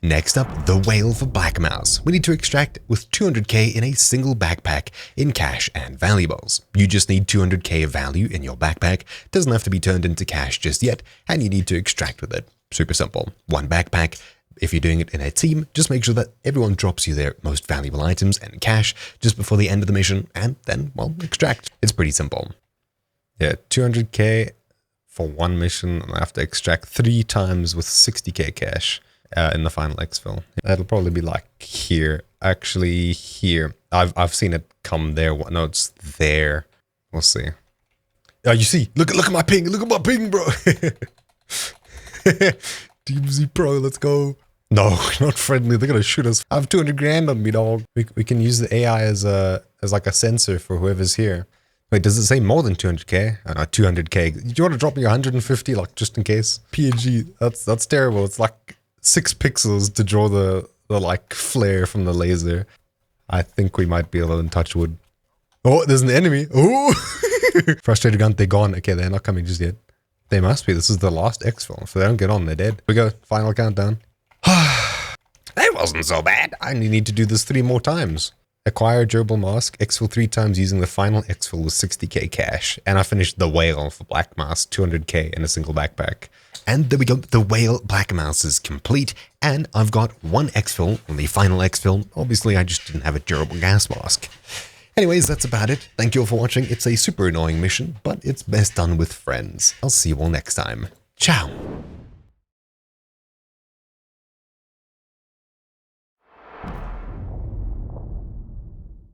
Next up, the whale for Black Mouse. We need to extract with 200k in a single backpack in cash and valuables. You just need 200k of value in your backpack, doesn't have to be turned into cash just yet, and you need to extract with it. Super simple. One backpack. If you're doing it in a team, just make sure that everyone drops you their most valuable items and cash just before the end of the mission, and then, well, extract. It's pretty simple. Yeah, 200k for one mission, and I have to extract 3 times with 60k cash. In the final exfil. That'll probably be like here. Actually, here. I've seen it come there. No, it's there. We'll see. Oh, you see? Look at my ping. Look at my ping, bro. DMZ Pro, let's go. No, not friendly. They're gonna shoot us. I have 200 grand on me, dog. We can use the AI as like a sensor for whoever's here. Wait, does it say more than 200k? Oh, no, 200k. Do you want to drop me 150, like just in case? PNG. That's terrible. It's like 6 pixels to draw the like flare from the laser. I think we might be a little in touch wood. Oh, there's an enemy. Oh, frustrated gun. They're gone. Okay, they're not coming just yet. They must be. This is the last exfil. If they don't get on, they're dead. We go. Final countdown. That wasn't so bad. I only need to do this 3 more times. Acquire a durable mask. Exfil 3 times using the final exfil with 60k cash. And I finished the whale for Black Mouse. 200k in a single backpack. And there we go, the whale Black Mouse is complete, and I've got 1 exfil on the final exfil. Obviously, I just didn't have a durable gas mask. Anyways, that's about it. Thank you all for watching. It's a super annoying mission, but it's best done with friends. I'll see you all next time. Ciao!